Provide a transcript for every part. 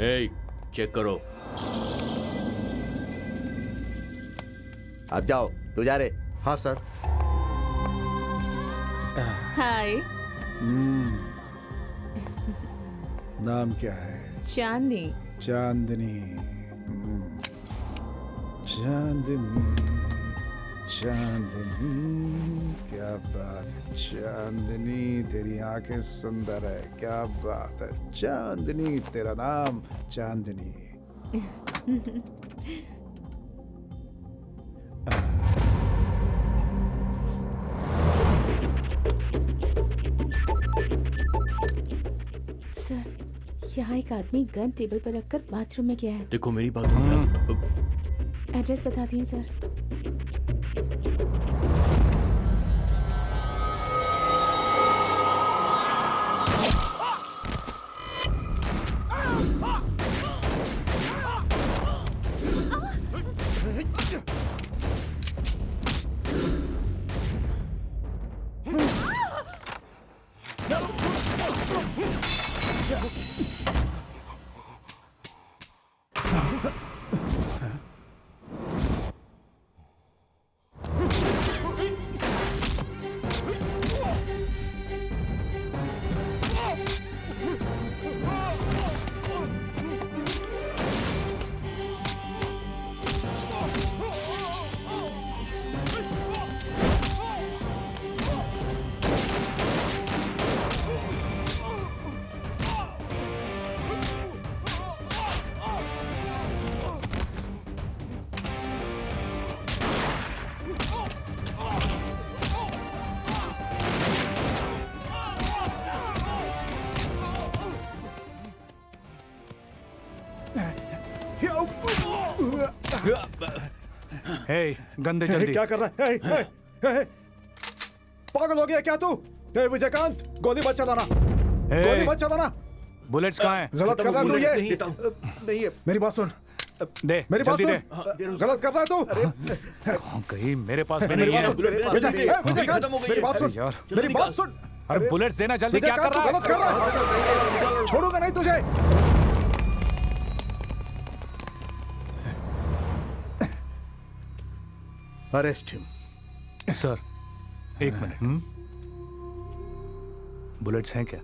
ए, check करो। अब जाओ, तू जा रे। हाँ सर। हाय। नाम क्या है? चांदनी। चांदनी। चांदनी चांदनी, क्या बात है चांदनी, तेरी आंखें सुंदर है, क्या बात है चांदनी, तेरा नाम चांदनी। सर, यहाँ एक आदमी गन टेबल पर रखकर बाथरूम में गया है। देखो मेरी बात सुनो। एड्रेस बता दिए सर। हे, गंदे जल्दी। क्या कर रहा है? हे, पागल हो गया क्या तू? हे विजयकांत, गोली मत चलाना, गोली मत चलाना। बुलेट्स कहाँ हैं? गलत कर रहा है तू ये। नहीं है। मेरी बात सुन, दे, मेरी बात जल्दी सुन, दे। गलत कर रहा है तू। कहाँ कहीं मेरे पास भी मेरी नहीं बात है। सुन, विजयकांत, मेरी बात सुन, अरे यार। मेरी बात सुन। अरे बुलेट्स देना जल्दी, क्या कर विजयकांत, तू रहा गलत कर रहा है, छोड़ूंगा नहीं तुझे। Arrest him. सर, एक मिनट। बुलेट्स हैं क्या?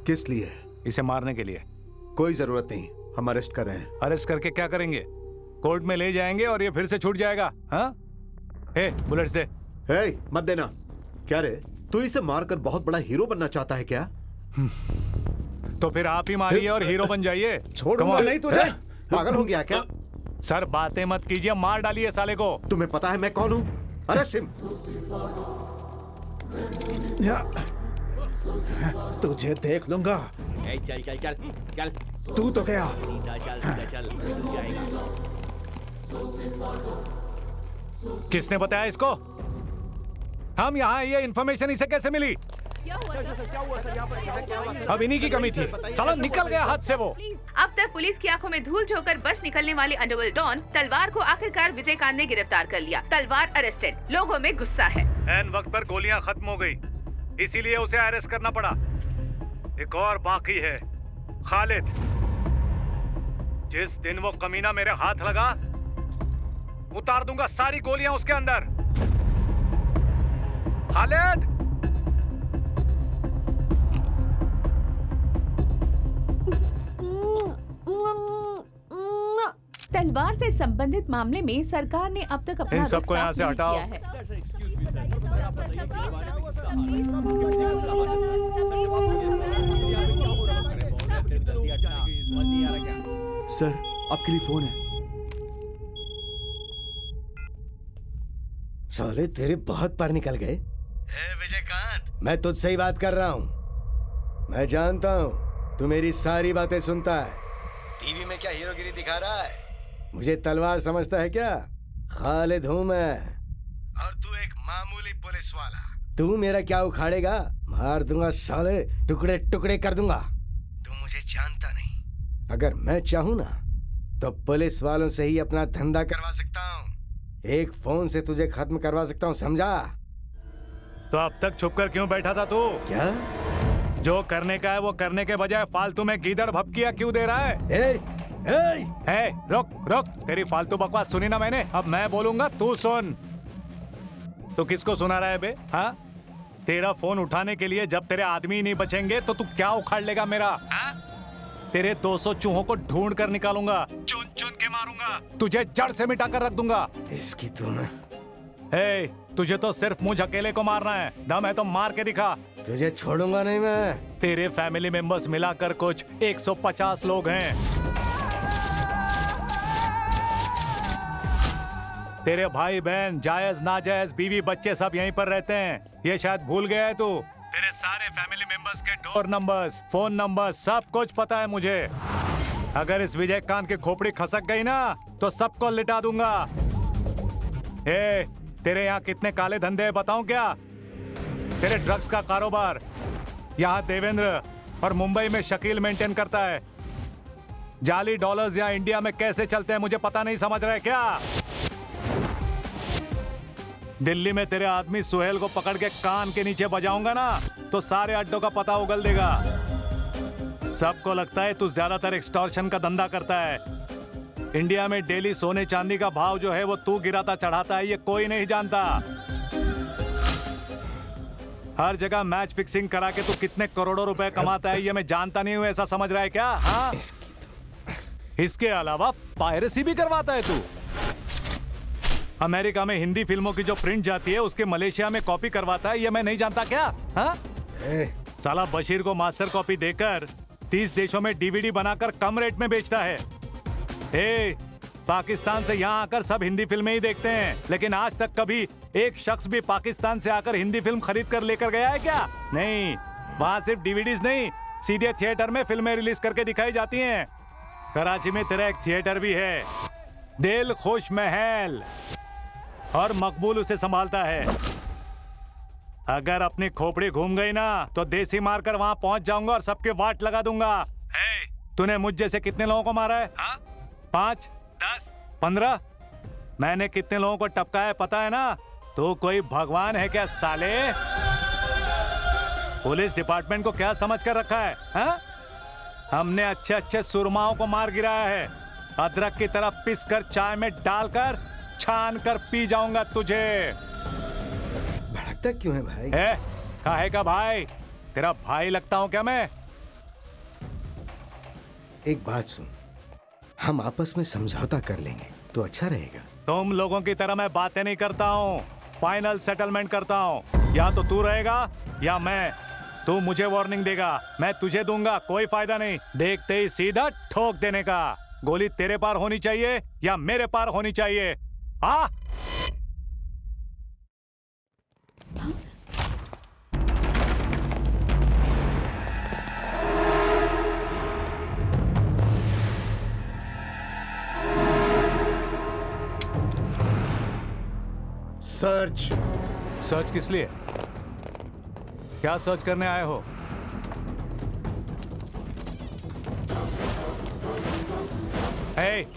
किस लिए? इसे मारने के लिए। कोई जरूरत नहीं, हम अरेस्ट कर रहे हैं। अरेस्ट करके क्या करेंगे? कोर्ट में ले जाएंगे और ये फिर से छूट जाएगा। हाँ, हे, बुलेट्स दे। हे, मत देना। क्या रे, तू इसे मारकर बहुत बड़ा हीरो बनना चाहता है क्या? तो फिर आप ही मारिए और हीरो बन जाइए। छोड़ूंगा नहीं तुझे। पागल हो गया क्या? सर, बातें मत कीजिए, मार डालिए साले को। तुम्हें पता है मैं कौन हूँ? Arrest him. तुझे देख लूंगा। चल चल चल चल, तू तो गया। सीधा चल, सीधा चल, मिल जाएगा। किसने बताया इसको? हम यहाँ, ये इन्फॉर्मेशन इसे कैसे मिली? अब इन्हीं की कमी थी। साला निकल गया हाथ से वो। अब तक पुलिस की आंखों में धूल झोंकर बच निकलने वाले अंडरवर्ल्ड डॉन तलवार को आखिरकार विजयकांत ने गिरफ्तार कर लिया। तलवार अरेस्टेड, लोगों में गुस्सा है। एन वक्त पर गोलियां खत्म हो गई, इसीलिए उसे अरेस्ट करना पड़ा। एक और बाकी है, खालिद। जिस दिन वो कमीना मेरे हाथ लगा, उतार दूंगा सारी गोलियां उसके अंदर। खालिद! तलवार से संबंधित मामले में सरकार ने अब तक अपना इन रुख सबको यहाँ साफ से नहीं हटाओ। किया है। सर, आपके लिए फोन है। साले तेरे बहुत पर निकल गए। विजयकांत, मैं तुझसे ही बात कर रहा हूँ। मैं जानता हूँ तू मेरी सारी बातें सुनता है। टीवी में क्या हीरोगिरी दिखा रहा है? मुझे तलवार समझता है क्या? खालिद हूँ मैं, और तू एक मामूली पुलिस वाला। तू मेरा क्या उखाड़ेगा? मार दूंगा साले, टुकड़े टुकड़े कर दूंगा। तू मुझे जानता नहीं। अगर मैं चाहूँ ना तो पुलिस वालों से ही अपना धंधा करवा सकता हूँ। एक फोन से तुझे खत्म करवा सकता हूँ, समझा? तो अब तक छुप कर क्यों बैठा था तू? क्या? जो करने का है वो करने के बजाय फालतू में गीदड़ भपकियां क्यों दे रहा है? हे, रुक रुक, तेरी फालतू बकवास सुनी ना मैंने, अब मैं बोलूंगा तू सुन। तू किसको सुना रहा है बे? हाँ, तेरा फोन उठाने के लिए जब तेरे आदमी नहीं बचेंगे तो तू क्या उखाड़ लेगा मेरा? हाँ? तेरे 200 चूहों को ढूंढ कर निकालूंगा, चुन चुन के मारूंगा, तुझे जड़ से मिटा कर रख दूंगा। इसकी तुम्हें हे, तुझे तो सिर्फ मुझ अकेले को मारना है, दम है तो मार के दिखा। तुझे छोड़ूंगा नहीं मैं। तेरे फैमिली मेंबर्स मिलाकर कुछ 150 लोग हैं। तेरे भाई बहन, जायज नाजायज, बीवी बच्चे सब यहीं पर रहते हैं। ये शायद भूल गया है तू। तेरे सारे फैमिली मेंबर्स के डोर नंबर्स, फोन नंबर, सब कुछ पता है मुझे। अगर इस विजयकांत की खोपड़ी खसक गई ना तो सबको लिटा दूंगा। ए, तेरे यहाँ कितने काले धंधे हैं बताऊं क्या? तेरे ड्रग्स का कारोबार यहाँ देवेंद्र और मुंबई में शकील मेंटेन करता है। जाली डॉलर्स यहाँ इंडिया में कैसे चलते हैं मुझे पता नहीं, समझ रहे क्या? दिल्ली में तेरे आदमी सुहेल को पकड़ के कान के नीचे बजाऊंगा ना तो सारे अड्डों का पता उगल देगा। सबको लगता है तू ज्यादातर एक्सटॉर्शन का धंधा करता है। इंडिया में डेली सोने चांदी का भाव जो है वो तू गिराता चढ़ाता है, ये कोई नहीं जानता। हर जगह मैच फिक्सिंग करा के तू कितने करोड़ों रुपए कमाता है ये मैं जानता नहीं हूँ, ऐसा समझ रहा है क्या? हाँ? इसके अलावा पायरेसी भी करवाता है तू। अमेरिका में हिंदी फिल्मों की जो प्रिंट जाती है उसके मलेशिया में कॉपी करवाता है, ये मैं नहीं जानता क्या? हाँ? साला बशीर को मास्टर कॉपी देकर 30 देशों में डीवीडी बनाकर कम रेट में बेचता है। पाकिस्तान से यहाँ आकर सब हिंदी फिल्में ही देखते हैं, लेकिन आज तक कभी एक शख्स भी पाकिस्तान से आकर हिंदी फिल्म खरीद कर लेकर गया है क्या? नहीं, वहाँ सिर्फ डीवीडीज नहीं, सीधे थिएटर में फिल्में रिलीज करके दिखाई जाती हैं। कराची में तेरा एक थिएटर भी है, दिल खुश महल, और मकबूल उसे संभालता है। अगर अपनी खोपड़ी घूम गई ना तो देसी मारकर वहां पहुंच जाऊंगा और सबके वाट लगा दूंगा। तूने मुझ जैसे कितने लोगों को मारा है? 5, 10, 15? मैंने कितने लोगों को टपका है पता है ना? तो कोई भगवान है क्या साले? पुलिस डिपार्टमेंट को क्या समझ कर रखा है? हा? हमने अच्छे अच्छे सुरमाओं को मार गिराया है। अदरक की तरह पिस कर चाय में डालकर छान कर पी जाऊंगा तुझे। भड़कता क्यों है भाई? काहे का भाई? तेरा भाई लगता हूं क्या मैं? एक बात सुन, हम आपस में समझौता कर लेंगे तो अच्छा रहेगा। तुम लोगों की तरह मैं बातें नहीं करता हूँ, फाइनल सेटलमेंट करता हूँ। या तो तू रहेगा या मैं। तू मुझे वार्निंग देगा, मैं तुझे दूंगा, कोई फायदा नहीं। देखते ही सीधा ठोक देने का। गोली तेरे पार होनी चाहिए या मेरे पार होनी चाहिए? हाँ? सर्च। सर्च किस लिए? क्या सर्च करने आए हो?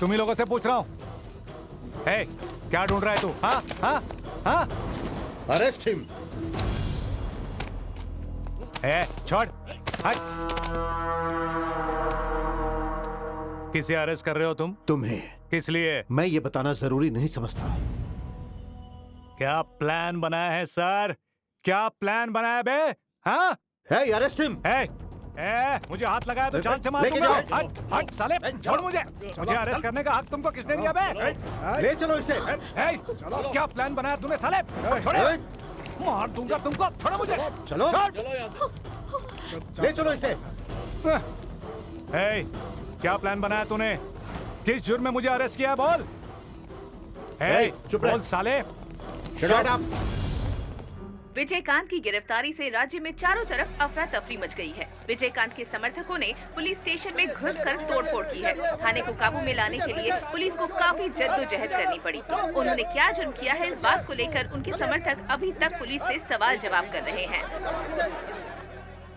तुम ही लोगों से पूछ रहा हूं। क्या ढूंढ रहा है तू? हाँ हाँ हाँ? Arrest him. छोड़, हट। किसे अरेस्ट कर रहे हो तुम? तुम्हें। किस लिए? मैं ये बताना जरूरी नहीं समझता। क्या प्लान बनाया है सर? क्या प्लान बनाया बे? हाँ? Arrest him. मुझे हाथ लगाया तो जान से मार दूंगा। हट हट साले, छोड़ मुझे। मुझे अरेस्ट करने का हक तुमको किसने दिया बे? ले चलो इसे। क्या प्लान बनाया तूने साले? छोड़े, मार दूंगा तुमको। छोड़ो मुझे। चलो ले चलो इसे। क्या प्लान बनाया तूने? किस जुर्म में मुझे अरेस्ट किया बोल? चुप रह। बोल साले। Shut up. विजयकांत की गिरफ्तारी से राज्य में चारों तरफ अफरा तफरी मच गई है। विजयकांत के समर्थकों ने पुलिस स्टेशन में घुसकर तोड़फोड़ की है। थाने को काबू में लाने के लिए पुलिस को काफी जद्दोजहद करनी पड़ी। उन्होंने क्या जुर्म किया है इस बात को लेकर उनके समर्थक अभी तक पुलिस से सवाल जवाब कर रहे हैं।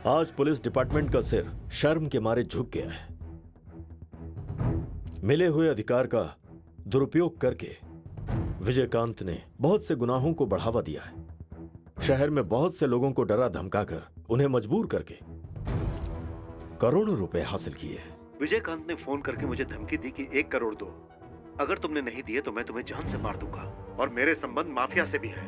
आज पुलिस डिपार्टमेंट का सिर शर्म के मारे झुक गया है। मिले हुए अधिकार का दुरुपयोग करके विजयकांत ने बहुत से गुनाहों को बढ़ावा दिया है। शहर में बहुत से लोगों को डरा धमकाकर उन्हें मजबूर करके करोड़ों रुपए हासिल किए। विजयकांत ने फोन करके मुझे धमकी दी कि 1 करोड़ दो, अगर तुमने नहीं दिए तो मैं तुम्हें जान से मार दूंगा, और मेरे संबंध माफिया से भी है।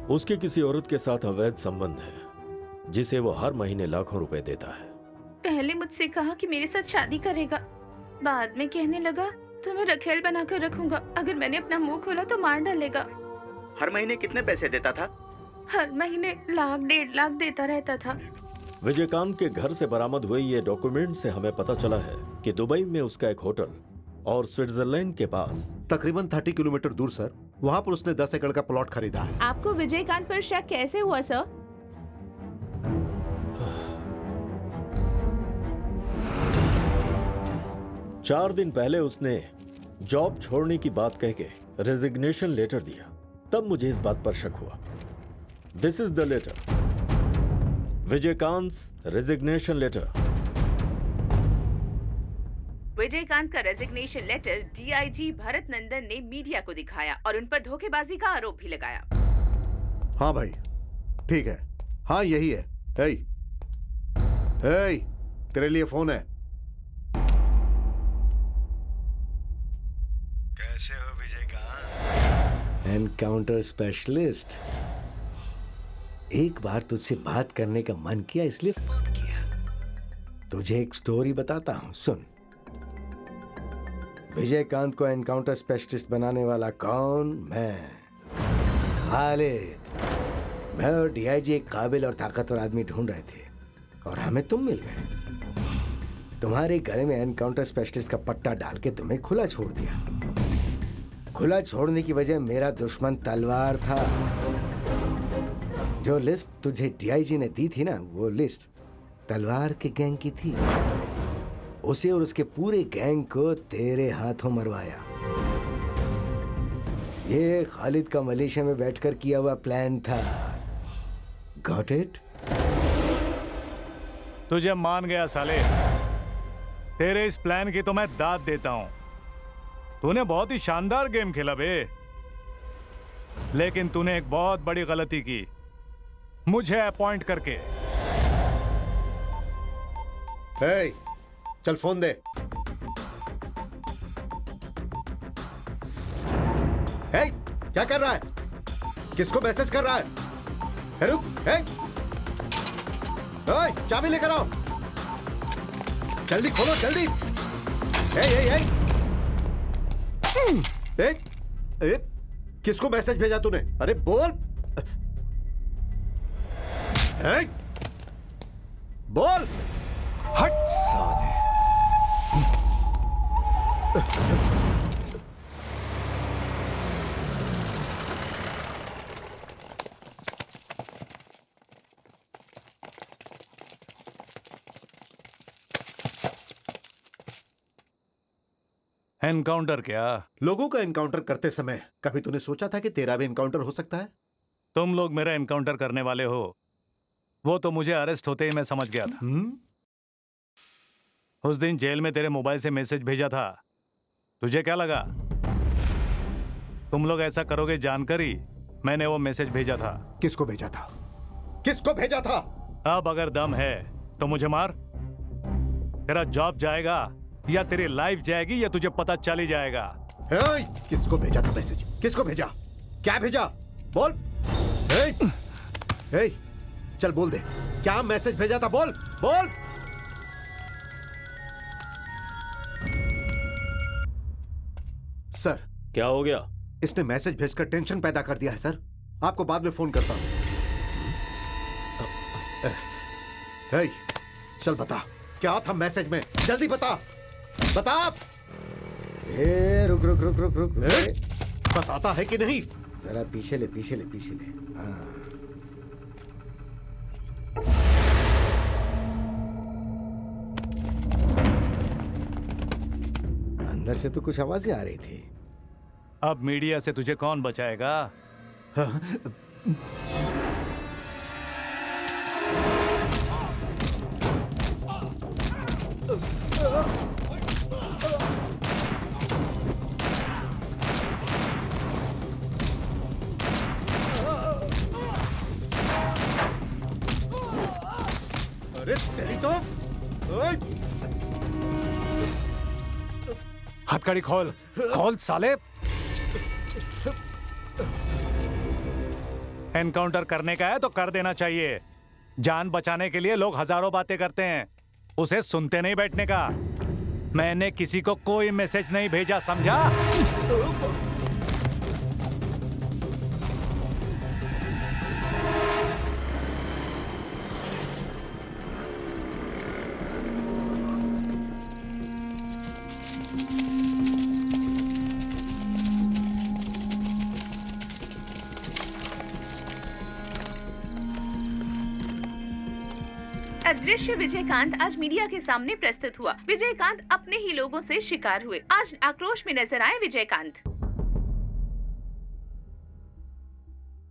उसके किसी औरत के साथ अवैध संबंध है जिसे वो हर महीने लाखों रुपए देता है। पहले मुझसे कहा कि मेरे साथ शादी करेगा, बाद में कहने लगा तुम्हें रखेल बनाकर रखूंगा, अगर मैंने अपना मुंह खोला तो मार डालेगा। हर महीने कितने पैसे देता था? हर महीने 1 लाख 1.5 लाख देता रहता था। विजयकांत के घर से बरामद हुए ये डॉक्यूमेंट से हमें पता चला है कि दुबई में उसका एक होटल और स्विट्जरलैंड के पास तकरीबन 30 किलोमीटर दूर सर, वहाँ पर उसने 10 एकड़ का प्लॉट खरीदा है। आपको विजयकांत पर शक कैसे हुआ सर? चार दिन पहले उसने जॉब छोड़ने की बात कह के रेजिग्नेशन लेटर दिया, तब मुझे इस बात पर शक हुआ। This is the letter, Vijayakant resignation letter. Vijayakant का resignation letter DIG Bharat Nandan ने मीडिया को दिखाया और उन पर धोखेबाजी का आरोप भी लगाया। हाँ भाई, ठीक है, हाँ यही है। हे, तेरे लिए फोन है। कैसे हो विजयकांत? Encounter specialist. एक बार तुझसे बात करने का मन किया इसलिए फोन किया। तुझे एक स्टोरी बताता हूं, सुन। विजयकांत को एनकाउंटर स्पेशलिस्ट बनाने वाला कौन? मैं, खालिद। मैं और डीआईजी एक काबिल और ताकतवर आदमी ढूंढ रहे थे और हमें तुम मिल गए। तुम्हारे गले में एनकाउंटर स्पेशलिस्ट का पट्टा डाल के तुम्हें खुला छोड़ दिया। खुला छोड़ने की वजह मेरा दुश्मन तलवार था। जो लिस्ट तुझे डीआईजी ने दी थी ना, वो लिस्ट तलवार के गैंग की थी। उसे और उसके पूरे गैंग को तेरे हाथों मरवाया। ये खालिद का मलेशिया में बैठकर किया हुआ प्लान था। Got it? तुझे मान गया साले। तेरे इस प्लान की तो मैं दाद देता हूं। तूने बहुत ही शानदार गेम खेला बे, लेकिन तूने एक बहुत बड़ी गलती की, मुझे अपॉइंट करके। हे, चल फोन दे। हे, क्या कर रहा है? किसको मैसेज कर रहा है? हे, रुक। हे, चाबी लेकर आओ, जल्दी खोलो, जल्दी। ए, किसको मैसेज भेजा तूने? अरे बोल। बोल। हट साले। एनकाउंटर क्या? लोगों का एनकाउंटर करते समय कभी तूने सोचा था कि तेरा भी एनकाउंटर हो सकता है? तुम लोग मेरा एनकाउंटर करने वाले हो, वो तो मुझे अरेस्ट होते ही मैं समझ गया था। उस दिन जेल में तेरे मोबाइल से मैसेज भेजा था। तुझे क्या लगा तुम लोग ऐसा करोगे जानकर ही मैंने वो मैसेज भेजा था? किसको भेजा था? किसको भेजा था? अब अगर दम है तो मुझे मार। तेरा जॉब जाएगा या तेरी लाइफ जाएगी या तुझे पता चल ही जाएगा। किसको भेजा था मैसेज? किसको भेजा? क्या भेजा? बोल। चल बोल दे, क्या मैसेज भेजा था? बोल बोल। सर, क्या हो गया? इसने मैसेज भेजकर टेंशन पैदा कर दिया है सर। आपको बाद में फोन करता हूं। चल बता, क्या था मैसेज में? जल्दी बता, बता। रुक रुक रुक रुक रुक। बताता है कि नहीं? जरा पीछे ले, पीछे ले, पीछे ले। हाँ। अंदर से तो कुछ आवाजें आ रही थी। अब मीडिया से तुझे कौन बचाएगा? हथकड़ी खोल, खोल साले। एनकाउंटर करने का है तो कर देना चाहिए। जान बचाने के लिए लोग हजारों बातें करते हैं, उसे सुनते नहीं बैठने का। मैंने किसी को कोई मैसेज नहीं भेजा, समझा? अदृश्य विजयकांत आज मीडिया के सामने प्रस्तुत हुआ। विजयकांत अपने ही लोगों से शिकार हुए। आज आक्रोश में नजर आए विजयकांत।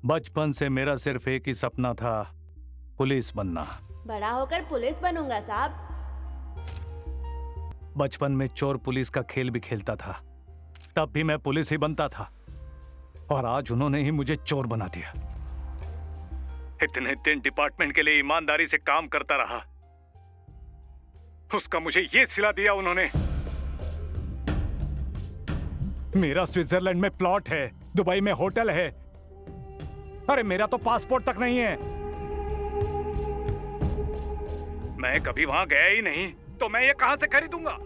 बचपन से मेरा सिर्फ एक ही सपना था, पुलिस बनना। बड़ा होकर पुलिस बनूंगा साहब। बचपन में चोर पुलिस का खेल भी खेलता था, तब भी मैं पुलिस ही बनता था। और आज उन्होंने ही मुझे चोर बना दिया। इतने दिन डिपार्टमेंट के लिए ईमानदारी से काम करता रहा, उसका मुझे ये सिला दिया उन्होंने। मेरा स्विट्जरलैंड में प्लॉट है, दुबई में होटल है। अरे मेरा तो पासपोर्ट तक नहीं है। मैं कभी वहां गया ही नहीं, तो मैं ये कहां से खरीदूंगा?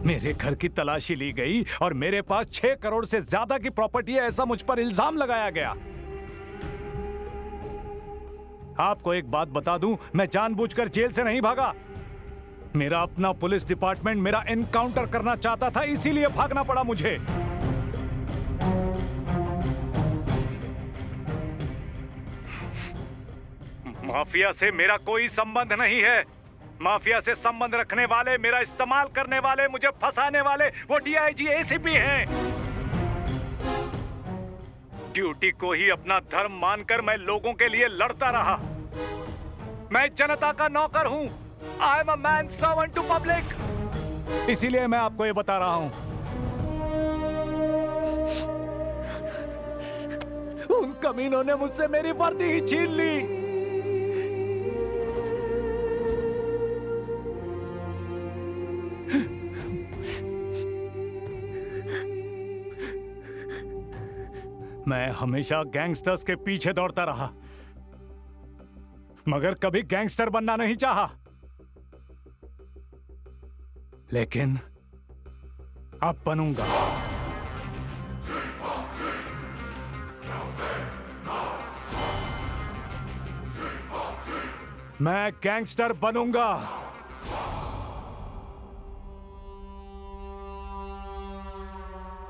मेरे घर की तलाशी ली गई और मेरे पास 6 करोड़ से ज्यादा की प्रॉपर्टी है, ऐसा मुझ पर इल्जाम लगाया गया। आपको एक बात बता दूं, मैं जानबूझकर जेल से नहीं भागा। मेरा अपना पुलिस डिपार्टमेंट मेरा एनकाउंटर करना चाहता था, इसीलिए भागना पड़ा मुझे। माफिया से मेरा कोई संबंध नहीं है। माफिया से संबंध रखने वाले, मेरा इस्तेमाल करने वाले, मुझे फंसाने वाले वो डीआईजी एसीपी हैं। ड्यूटी को ही अपना धर्म मानकर मैं लोगों के लिए लड़ता रहा। मैं जनता का नौकर हूं। I am a man servant to public. इसीलिए मैं आपको ये बता रहा हूं। उन कमीनों ने मुझसे मेरी वर्दी ही छीन ली। मैं हमेशा गैंगस्टर्स के पीछे दौड़ता रहा, मगर कभी गैंगस्टर बनना नहीं चाहा। लेकिन अब बनूंगा। मैं गैंगस्टर बनूंगा।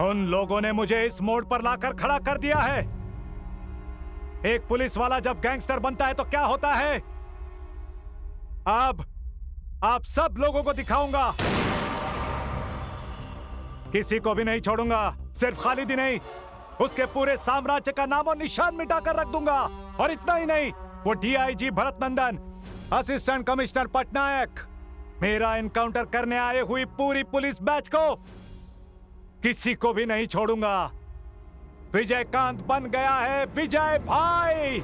उन लोगों ने मुझे इस मोड़ पर लाकर खड़ा कर दिया है। एक पुलिस वाला जब गैंगस्टर बनता है तो क्या होता है? अब आप सब लोगों को दिखाऊंगा। किसी को भी नहीं छोड़ूंगा। सिर्फ खालिद ही नहीं, उसके पूरे साम्राज्य का नामो निशान मिटाकर रख दूंगा। और इतना ही नहीं, वो डीआईजी भरत नंदन, असिस्टेंट कमिश्नर पटनायक, मेरा एनकाउंटर करने आए हुई पूरी पुलिस बैच को किसी को भी नहीं छोड़ूंगा। विजयकांत बन गया है विजय भाई।